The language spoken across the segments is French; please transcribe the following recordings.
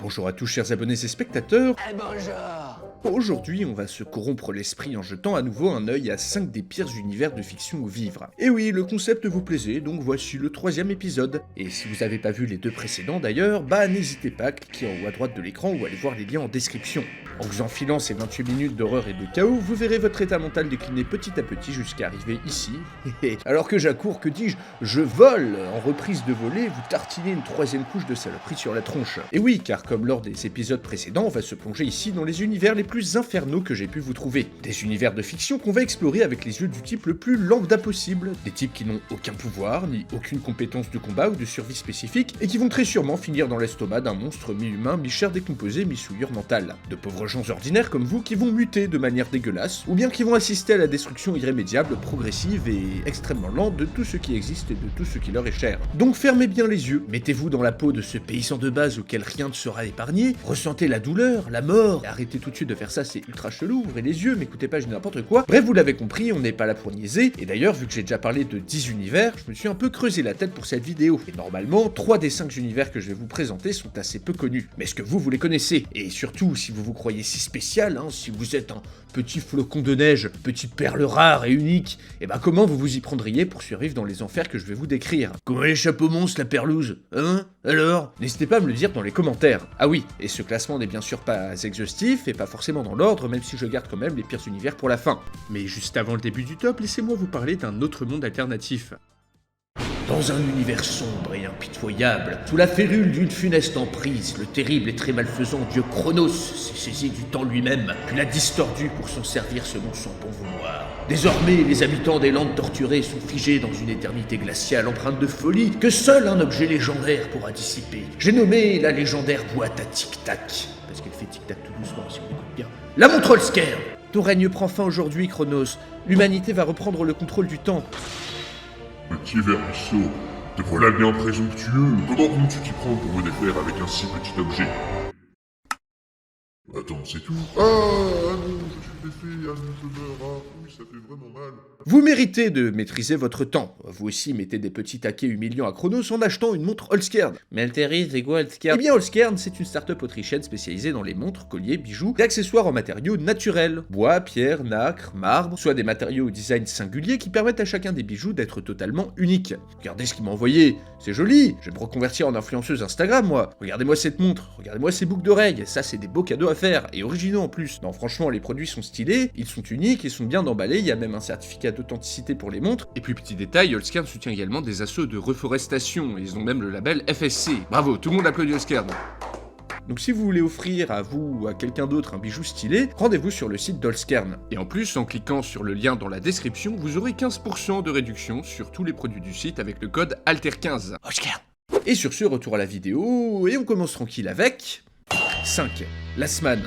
Bonjour à tous chers abonnés et spectateurs. Bonjour. Aujourd'hui, on va se corrompre l'esprit en jetant à nouveau un œil à 5 des pires univers de fiction où vivre. Et oui, le concept vous plaisait, donc voici le 3e épisode. Et si vous n'avez pas vu les 2 précédents d'ailleurs, n'hésitez pas à cliquer en haut à droite de l'écran ou allez voir les liens en description. En vous enfilant ces 28 minutes d'horreur et de chaos, vous verrez votre état mental décliner petit à petit jusqu'à arriver ici. Alors que j'accours, que dis-je, je vole. En reprise de volée, vous tartinez une 3e couche de saloperie sur la tronche. Et oui, car comme lors des épisodes précédents, on va se plonger ici dans les univers les plus infernaux que j'ai pu vous trouver. Des univers de fiction qu'on va explorer avec les yeux du type le plus lambda possible, des types qui n'ont aucun pouvoir, ni aucune compétence de combat ou de survie spécifique, et qui vont très sûrement finir dans l'estomac d'un monstre mi-humain, mi-chair décomposée, mi-souillure mentale. De pauvres gens ordinaires comme vous qui vont muter de manière dégueulasse, ou bien qui vont assister à la destruction irrémédiable, progressive et extrêmement lente de tout ce qui existe et de tout ce qui leur est cher. Donc fermez bien les yeux, mettez-vous dans la peau de ce paysan de base auquel rien ne sera épargné, ressentez la douleur, la mort, arrêtez tout de suite de faire ça, c'est ultra chelou, ouvrez les yeux, m'écoutez pas, je dis n'importe quoi. Bref, vous l'avez compris, on n'est pas là pour niaiser, et d'ailleurs, vu que j'ai déjà parlé de 10 univers, je me suis un peu creusé la tête pour cette vidéo. Et normalement, 3 des 5 univers que je vais vous présenter sont assez peu connus. Mais est-ce que vous les connaissez? Et surtout, si vous vous croyez si spécial, si vous êtes un petit flocon de neige, petite perle rare et unique, et comment vous vous y prendriez pour survivre dans les enfers que je vais vous décrire? Comment échappe au monstre la perlouse? Hein? Alors? N'hésitez pas à me le dire dans les commentaires. Ah oui, et ce classement n'est bien sûr pas exhaustif et pas forcément dans l'ordre, même si je garde quand même les pires univers pour la fin. Mais juste avant le début du top, laissez-moi vous parler d'un autre monde alternatif. Dans un univers sombre et impitoyable, sous la férule d'une funeste emprise, le terrible et très malfaisant dieu Chronos s'est saisi du temps lui-même, puis l'a distordu pour s'en servir selon son bon vouloir. Désormais, les habitants des landes torturées sont figés dans une éternité glaciale empreinte de folie que seul un objet légendaire pourra dissiper. J'ai nommé la légendaire boîte à tic-tac, parce qu'elle fait tic-tac tout doucement si on écoute bien. La montre Holsker. Ton règne prend fin aujourd'hui, Chronos. L'humanité va reprendre le contrôle du temps. Petit vermisseau, te voilà bien présomptueux. Comment comptes-tu t'y prendre pour me défaire avec un si petit objet? Attends, c'est tout? Ah non, je suis blessé, ah non, je meurs, ah oui, ça fait vraiment mal. Vous méritez de maîtriser votre temps. Vous aussi mettez des petits taquets humiliants à Chronos en achetant une montre Holskern. Mais Alteris, c'est quoi Holskern? Eh bien Holskern, c'est une start-up autrichienne spécialisée dans les montres, colliers, bijoux et accessoires en matériaux naturels. Bois, pierre, nacre, marbre, soit des matériaux au design singulier qui permettent à chacun des bijoux d'être totalement uniques. Regardez ce qu'il m'a envoyé, c'est joli. Je vais me reconvertir en influenceuse Instagram moi. Regardez-moi cette montre, regardez-moi ces boucles d'oreilles, ça c'est des beaux cadeaux à faire, et originaux en plus. Non franchement les produits sont stylés, ils sont uniques, ils sont bien emballés, il y a même un certificat d'authenticité pour les montres. Et puis petit détail, Holskern soutient également des assauts de reforestation, et ils ont même le label FSC. Bravo, tout le monde applaudit Holskern. Donc si vous voulez offrir à vous ou à quelqu'un d'autre un bijou stylé, rendez-vous sur le site d'Holskern. Et en plus, en cliquant sur le lien dans la description, vous aurez 15% de réduction sur tous les produits du site avec le code ALTER15. Holskern. Et sur ce, retour à la vidéo, et on commence tranquille avec... 5. Last Man.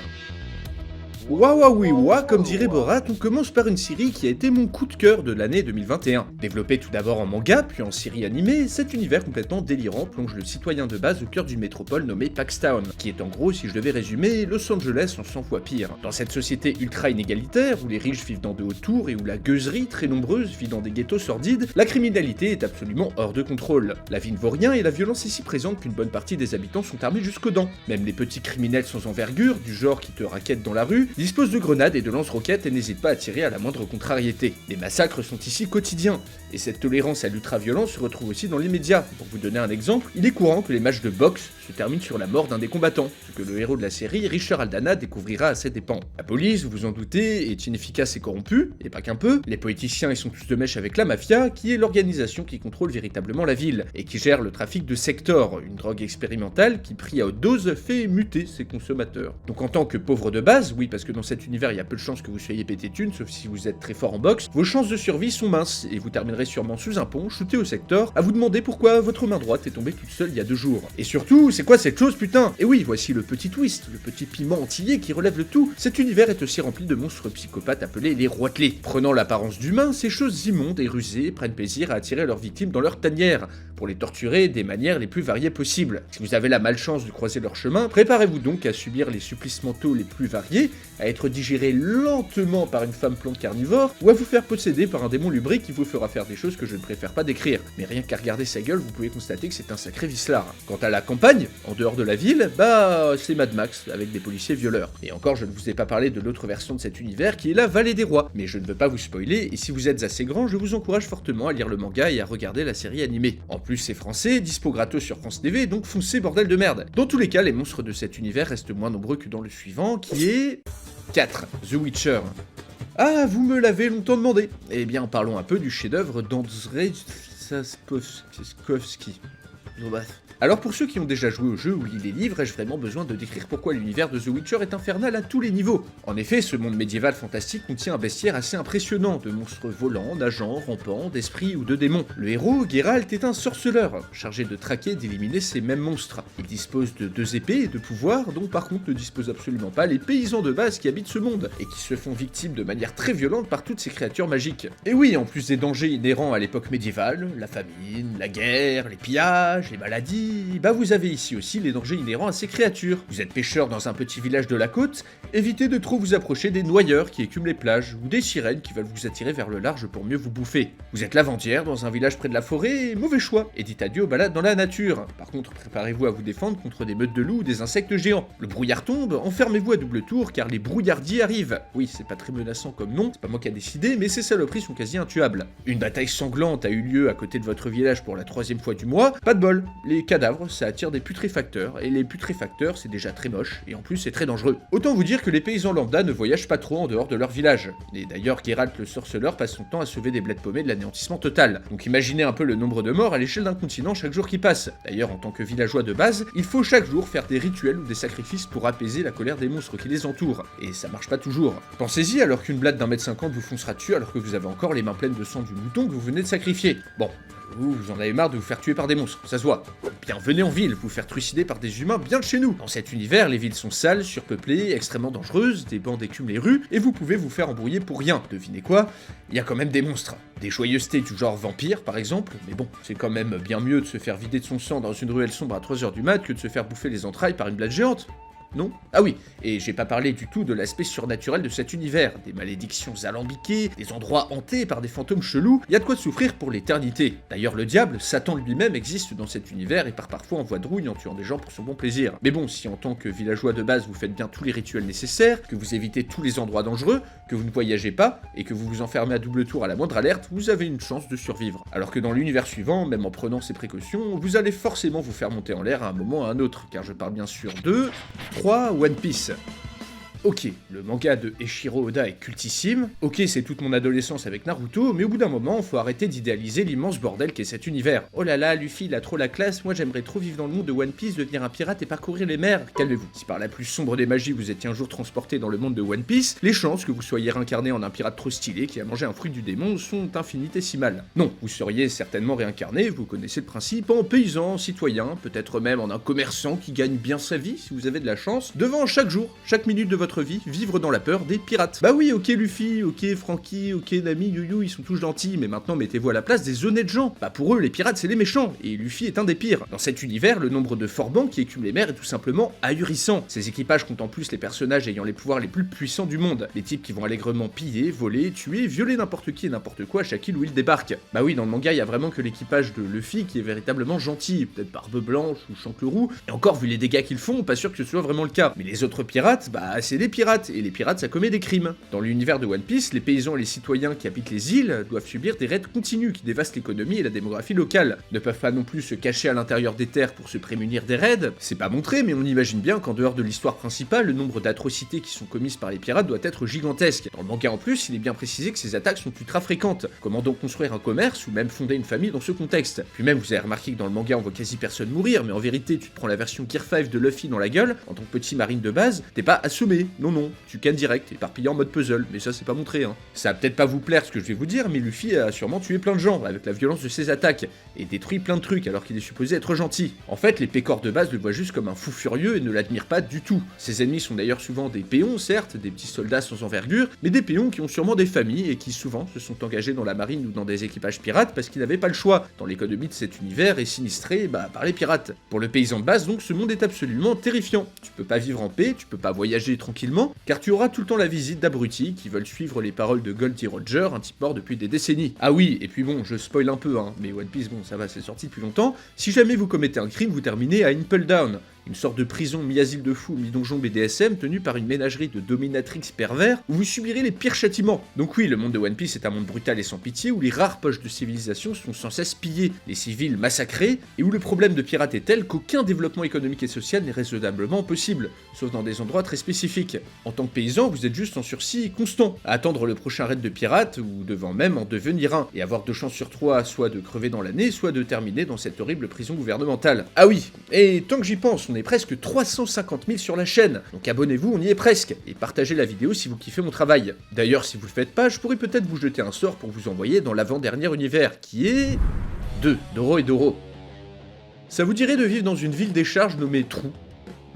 Waouh, comme dirait Borat, on commence par une série qui a été mon coup de cœur de l'année 2021. Développée tout d'abord en manga, puis en série animée, cet univers complètement délirant plonge le citoyen de base au cœur d'une métropole nommée Paxtown, qui est en gros, si je devais résumer, Los Angeles en 100 fois pire. Dans cette société ultra inégalitaire, où les riches vivent dans de hautes tours et où la gueuserie, très nombreuse, vit dans des ghettos sordides, la criminalité est absolument hors de contrôle. La vie ne vaut rien et la violence est si présente qu'une bonne partie des habitants sont armés jusqu'aux dents. Même les petits criminels sans envergure, du genre qui te raquettent dans la rue, disposent de grenades et de lance-roquettes et n'hésitent pas à tirer à la moindre contrariété. Les massacres sont ici quotidiens, et cette tolérance à l'ultra-violence se retrouve aussi dans les médias. Pour vous donner un exemple, il est courant que les matchs de boxe se terminent sur la mort d'un des combattants, ce que le héros de la série, Richard Aldana, découvrira à ses dépens. La police, vous vous en doutez, est inefficace et corrompue, et pas qu'un peu. Les politiciens y sont tous de mèche avec la mafia, qui est l'organisation qui contrôle véritablement la ville, et qui gère le trafic de Sector, une drogue expérimentale qui, pris à haute dose, fait muter ses consommateurs. Donc en tant que pauvre de base, oui parce que dans cet univers il y a peu de chances que vous soyez pété thune, sauf si vous êtes très fort en boxe, vos chances de survie sont minces, et vous terminerez sûrement sous un pont, shooté au Sector, à vous demander pourquoi votre main droite est tombée toute seule il y a 2 jours. Et surtout, c'est quoi cette chose putain? Et oui, voici le petit twist, le petit piment antillais qui relève le tout. Cet univers est aussi rempli de monstres psychopathes appelés les roitelets. Prenant l'apparence d'humains, ces choses immondes et rusées prennent plaisir à attirer leurs victimes dans leur tanière. pour les torturer des manières les plus variées possibles. Si vous avez la malchance de croiser leur chemin, préparez-vous donc à subir les supplices mentaux les plus variés, à être digéré lentement par une femme plante carnivore, ou à vous faire posséder par un démon lubrique qui vous fera faire des choses que je ne préfère pas décrire. Mais rien qu'à regarder sa gueule, vous pouvez constater que c'est un sacré vicelard. Quant à la campagne, en dehors de la ville, c'est Mad Max, avec des policiers violeurs. Et encore, je ne vous ai pas parlé de l'autre version de cet univers qui est la Vallée des Rois, mais je ne veux pas vous spoiler, et si vous êtes assez grand, je vous encourage fortement à lire le manga et à regarder la série animée. En plus, c'est français, dispo gratos sur France TV, donc foncez bordel de merde. Dans tous les cas, les monstres de cet univers restent moins nombreux que dans le suivant, qui est... 4. The Witcher. Ah, vous me l'avez longtemps demandé. Eh bien, parlons un peu du chef-d'œuvre d'Andrzej Sapkowski. Bref. Alors pour ceux qui ont déjà joué au jeu ou lu les livres, ai-je vraiment besoin de décrire pourquoi l'univers de The Witcher est infernal à tous les niveaux? En effet, ce monde médiéval fantastique contient un bestiaire assez impressionnant, de monstres volants, nageants, rampants, d'esprits ou de démons. Le héros, Geralt, est un sorceleur, chargé de traquer et d'éliminer ces mêmes monstres. Il dispose de 2 épées et de pouvoirs dont par contre ne disposent absolument pas les paysans de base qui habitent ce monde, et qui se font victimes de manière très violente par toutes ces créatures magiques. Et oui, en plus des dangers inhérents à l'époque médiévale, la famine, la guerre, les pillages, les maladies, vous avez ici aussi les dangers inhérents à ces créatures. Vous êtes pêcheur dans un petit village de la côte, évitez de trop vous approcher des noyeurs qui écument les plages, ou des sirènes qui veulent vous attirer vers le large pour mieux vous bouffer. Vous êtes lavandière dans un village près de la forêt, mauvais choix, et dites adieu aux balades dans la nature. Par contre, préparez-vous à vous défendre contre des meutes de loups ou des insectes géants. Le brouillard tombe, enfermez-vous à double tour car les brouillardiers arrivent. Oui, c'est pas très menaçant comme nom, c'est pas moi qui a décidé, mais ces saloperies sont quasi intuables. Une bataille sanglante a eu lieu à côté de votre village pour la 3e fois du mois, pas de bol, les cadavres, ça attire des putréfacteurs, et les putréfacteurs c'est déjà très moche, et en plus c'est très dangereux. Autant vous dire que les paysans lambda ne voyagent pas trop en dehors de leur village. Et d'ailleurs, Geralt le sorceleur passe son temps à sauver des bleds paumés de l'anéantissement total. Donc imaginez un peu le nombre de morts à l'échelle d'un continent chaque jour qui passe. D'ailleurs, en tant que villageois de base, il faut chaque jour faire des rituels ou des sacrifices pour apaiser la colère des monstres qui les entourent. Et ça marche pas toujours. Pensez-y alors qu'une blade d'1m50 vous foncera dessus alors que vous avez encore les mains pleines de sang du mouton que vous venez de sacrifier. Bon, vous en avez marre de vous faire tuer par des monstres, ça se voit. Bien, venez en ville, vous faire trucider par des humains bien de chez nous. Dans cet univers, les villes sont sales, surpeuplées, extrêmement dangereuses, des bandes écument les rues, et vous pouvez vous faire embrouiller pour rien. Devinez quoi? Il y a quand même des monstres. Des joyeusetés du genre vampire, par exemple, mais bon, c'est quand même bien mieux de se faire vider de son sang dans une ruelle sombre à 3h du mat que de se faire bouffer les entrailles par une blade géante. Non? Ah oui, et j'ai pas parlé du tout de l'aspect surnaturel de cet univers, des malédictions alambiquées, des endroits hantés par des fantômes chelous, y a de quoi souffrir pour l'éternité. D'ailleurs le diable, Satan lui-même existe dans cet univers et part parfois en voie de rouille en tuant des gens pour son bon plaisir. Mais bon, si en tant que villageois de base vous faites bien tous les rituels nécessaires, que vous évitez tous les endroits dangereux, que vous ne voyagez pas, et que vous vous enfermez à double tour à la moindre alerte, vous avez une chance de survivre. Alors que dans l'univers suivant, même en prenant ces précautions, vous allez forcément vous faire monter en l'air à un moment ou à un autre, car je parle bien sûr de 3. One Piece. Ok, le manga de Eiichiro Oda est cultissime, ok c'est toute mon adolescence avec Naruto, mais au bout d'un moment, faut arrêter d'idéaliser l'immense bordel qu'est cet univers. Oh là là, Luffy il a trop la classe, moi j'aimerais trop vivre dans le monde de One Piece, devenir un pirate et parcourir les mers. Calmez-vous, si par la plus sombre des magies vous étiez un jour transporté dans le monde de One Piece, les chances que vous soyez réincarné en un pirate trop stylé qui a mangé un fruit du démon sont infinitésimales. Non, vous seriez certainement réincarné, vous connaissez le principe, en paysan, citoyen, peut-être même en un commerçant qui gagne bien sa vie si vous avez de la chance, devant chaque jour, chaque minute de votre vie, vivre dans la peur des pirates. Bah oui, ok Luffy, ok Franky, ok Nami, Yu-Yu, ils sont tous gentils, mais maintenant mettez-vous à la place des honnêtes gens. Bah pour eux, les pirates c'est les méchants, et Luffy est un des pires. Dans cet univers, le nombre de forbans qui écument les mers est tout simplement ahurissant. Ces équipages comptent en plus les personnages ayant les pouvoirs les plus puissants du monde, les types qui vont allègrement piller, voler, tuer, violer n'importe qui et n'importe quoi à chaque île où ils débarquent. Bah oui, dans le manga, il y a vraiment que l'équipage de Luffy qui est véritablement gentil, peut-être Barbe Blanche ou Chanteloup, et encore vu les dégâts qu'ils font, pas sûr que ce soit vraiment le cas. Mais les autres pirates, bah c'est des pirates, et les pirates ça commet des crimes. Dans l'univers de One Piece, les paysans et les citoyens qui habitent les îles doivent subir des raids continus qui dévastent l'économie et la démographie locale, ne peuvent pas non plus se cacher à l'intérieur des terres pour se prémunir des raids, c'est pas montré mais on imagine bien qu'en dehors de l'histoire principale, le nombre d'atrocités qui sont commises par les pirates doit être gigantesque. Dans le manga en plus, il est bien précisé que ces attaques sont ultra fréquentes. Comment donc construire un commerce ou même fonder une famille dans ce contexte? Puis même vous avez remarqué que dans le manga on voit quasi personne mourir, mais en vérité tu te prends la version Gear 5 de Luffy dans la gueule, en tant que petit marine de base, t'es pas assommé, tuer. Non, tu cannes direct, éparpillé en mode puzzle, mais ça c'est pas montré. Ça va peut-être pas vous plaire ce que je vais vous dire, mais Luffy a sûrement tué plein de gens avec la violence de ses attaques, et détruit plein de trucs alors qu'il est supposé être gentil. En fait, les pécores de base le voient juste comme un fou furieux et ne l'admirent pas du tout. Ses ennemis sont d'ailleurs souvent des péons, certes, des petits soldats sans envergure, mais des péons qui ont sûrement des familles et qui souvent se sont engagés dans la marine ou dans des équipages pirates parce qu'ils n'avaient pas le choix, dans l'économie de cet univers est sinistré par les pirates. Pour le paysan de base donc, ce monde est absolument terrifiant. Tu peux pas vivre en paix, tu peux pas voyager tranquillement, car tu auras tout le temps la visite d'abrutis qui veulent suivre les paroles de Goldie Roger, un type mort depuis des décennies. Ah oui, et puis bon, je spoil un peu, mais One Piece, bon ça va, c'est sorti depuis longtemps. Si jamais vous commettez un crime, vous terminez à Impel Down, une sorte de prison mi-asile de fous, mi-donjon BDSM tenue par une ménagerie de dominatrix pervers où vous subirez les pires châtiments. Donc oui, le monde de One Piece est un monde brutal et sans pitié où les rares poches de civilisation sont sans cesse pillées, les civils massacrés, et où le problème de pirates est tel qu'aucun développement économique et social n'est raisonnablement possible, sauf dans des endroits très spécifiques. En tant que paysan, vous êtes juste en sursis constant, à attendre le prochain raid de pirates ou devant même en devenir un, et avoir 2 chances sur 3 soit de crever dans l'année, soit de terminer dans cette horrible prison gouvernementale. Ah oui, et tant que j'y pense, on est presque 350 000 sur la chaîne, donc abonnez-vous, on y est presque, et partagez la vidéo si vous kiffez mon travail. D'ailleurs, si vous le faites pas, je pourrais peut-être vous jeter un sort pour vous envoyer dans l'avant-dernier univers, qui est... 2. Doro et Doro. Ça vous dirait de vivre dans une ville des charges nommée Trou?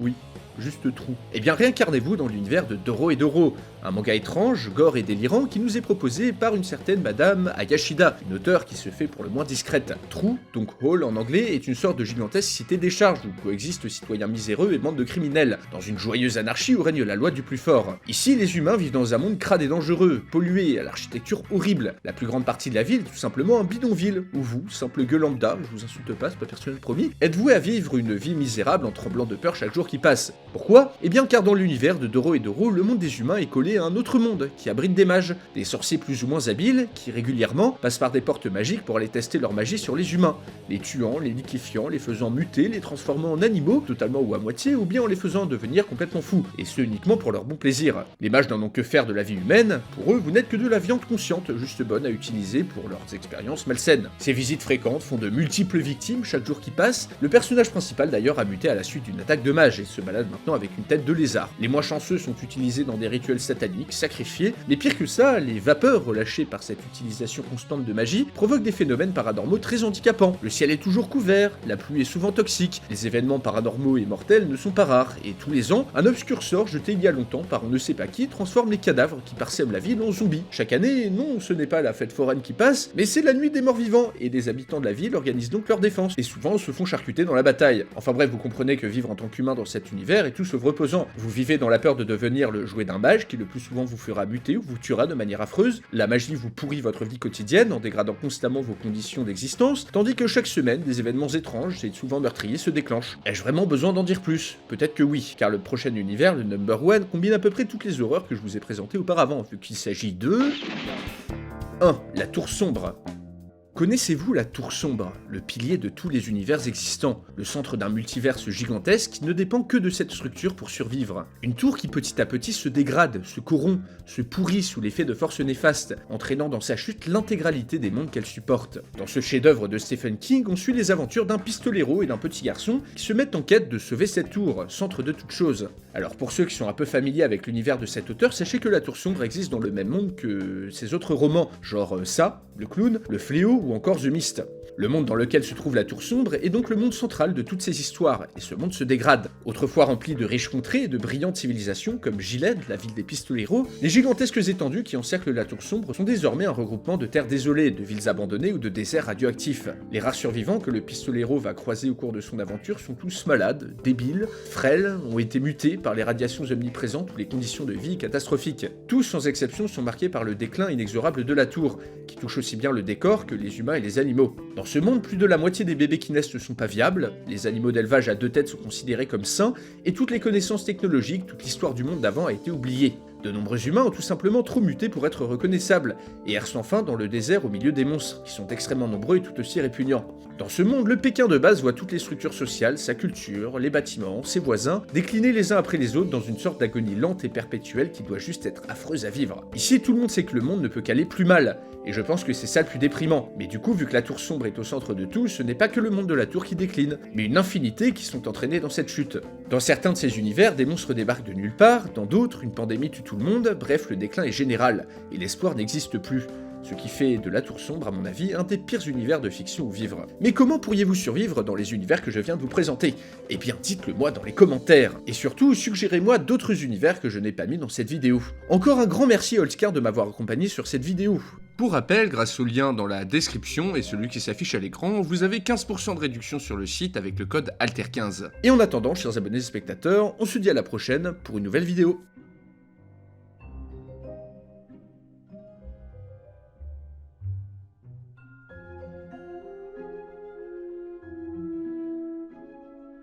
Oui, juste Trou. Eh bien réincarnez-vous dans l'univers de Doro et Doro, un manga étrange, gore et délirant qui nous est proposé par une certaine Madame Ayashida, une auteure qui se fait pour le moins discrète. Trou, donc Hall en anglais, est une sorte de gigantesque cité des charges où coexistent citoyens miséreux et bandes de criminels, dans une joyeuse anarchie où règne la loi du plus fort. Ici, les humains vivent dans un monde crade et dangereux, pollué, à l'architecture horrible. La plus grande partie de la ville est tout simplement un bidonville, où vous, simple gueule lambda, je vous insulte pas, c'est pas personnel promis, êtes voué à vivre une vie misérable en tremblant de peur chaque jour qui passe. Pourquoi? Eh bien car dans l'univers de Doro et Doro, le monde des humains est collé à un autre monde, qui abrite des mages, des sorciers plus ou moins habiles, qui régulièrement passent par des portes magiques pour aller tester leur magie sur les humains, les tuant, les liquéfiant, les faisant muter, les transformant en animaux, totalement ou à moitié, ou bien en les faisant devenir complètement fous, et ce uniquement pour leur bon plaisir. Les mages n'en ont que faire de la vie humaine, pour eux vous n'êtes que de la viande consciente, juste bonne à utiliser pour leurs expériences malsaines. Ces visites fréquentes font de multiples victimes chaque jour qui passe, le personnage principal d'ailleurs a muté à la suite d'une attaque de mage, et se balade maintenant avec une tête de lézard. Les moins chanceux sont utilisés dans des rituels sataniques, sacrifiés, mais pire que ça, les vapeurs relâchées par cette utilisation constante de magie provoquent des phénomènes paranormaux très handicapants. Le ciel est toujours couvert, la pluie est souvent toxique, les événements paranormaux et mortels ne sont pas rares, et tous les ans, un obscur sort jeté il y a longtemps par on ne sait pas qui transforme les cadavres qui parsèment la ville en zombies. Chaque année, non, ce n'est pas la fête foraine qui passe, mais c'est la nuit des morts vivants, et des habitants de la ville organisent donc leur défense, et souvent se font charcuter dans la bataille. Enfin bref, vous comprenez que vivre en tant qu'humain dans cet univers est tout sauf reposant. Vous vivez dans la peur de devenir le jouet d'un mage qui le plus souvent vous fera muter ou vous tuera de manière affreuse, la magie vous pourrit votre vie quotidienne en dégradant constamment vos conditions d'existence, tandis que chaque semaine, des événements étranges et souvent meurtriers se déclenchent. Ai-je vraiment besoin d'en dire plus? Peut-être que oui, car le prochain univers, le Number One, combine à peu près toutes les horreurs que je vous ai présentées auparavant, vu qu'il s'agit de... 1. La Tour Sombre. Connaissez-vous la Tour Sombre, le pilier de tous les univers existants, le centre d'un multiverse gigantesque qui ne dépend que de cette structure pour survivre? Une tour qui petit à petit se dégrade, se corrompt, se pourrit sous l'effet de forces néfastes, entraînant dans sa chute l'intégralité des mondes qu'elle supporte. Dans ce chef-d'œuvre de Stephen King, on suit les aventures d'un pistolero et d'un petit garçon qui se mettent en quête de sauver cette tour, centre de toute chose. Alors pour ceux qui sont un peu familiers avec l'univers de cet auteur, sachez que la Tour Sombre existe dans le même monde que ses autres romans, genre Ça, le clown, le fléau ou encore The Mist. Le monde dans lequel se trouve la Tour Sombre est donc le monde central de toutes ces histoires, et ce monde se dégrade. Autrefois rempli de riches contrées et de brillantes civilisations comme Gilead, la ville des pistoleros, les gigantesques étendues qui encerclent la Tour Sombre sont désormais un regroupement de terres désolées, de villes abandonnées ou de déserts radioactifs. Les rares survivants que le pistolero va croiser au cours de son aventure sont tous malades, débiles, frêles, ont été mutés par les radiations omniprésentes ou les conditions de vie catastrophiques. Tous sans exception sont marqués par le déclin inexorable de la tour, qui touche aussi bien le décor que les humains et les animaux. Dans ce monde, plus de la moitié des bébés qui naissent ne sont pas viables, les animaux d'élevage à 2 têtes sont considérés comme sains, et toutes les connaissances technologiques, toute l'histoire du monde d'avant a été oubliée. De nombreux humains ont tout simplement trop muté pour être reconnaissables, et errent sans fin dans le désert au milieu des monstres, qui sont extrêmement nombreux et tout aussi répugnants. Dans ce monde, le Pékin de base voit toutes les structures sociales, sa culture, les bâtiments, ses voisins, décliner les uns après les autres dans une sorte d'agonie lente et perpétuelle qui doit juste être affreuse à vivre. Ici, tout le monde sait que le monde ne peut qu'aller plus mal, et je pense que c'est ça le plus déprimant. Mais du coup, vu que la tour sombre est au centre de tout, ce n'est pas que le monde de la tour qui décline, mais une infinité qui sont entraînés dans cette chute. Dans certains de ces univers, des monstres débarquent de nulle part, dans d'autres, une pandémie tue tout le monde, bref, le déclin est général, et l'espoir n'existe plus. Ce qui fait de la Tour Sombre, à mon avis, un des pires univers de fiction où vivre. Mais comment pourriez-vous survivre dans les univers que je viens de vous présenter? Eh bien, dites-le moi dans les commentaires. Et surtout, suggérez-moi d'autres univers que je n'ai pas mis dans cette vidéo. Encore un grand merci à Holzcar de m'avoir accompagné sur cette vidéo. Pour rappel, grâce au lien dans la description et celui qui s'affiche à l'écran, vous avez 15% de réduction sur le site avec le code ALTER15. Et en attendant, chers abonnés et spectateurs, on se dit à la prochaine pour une nouvelle vidéo.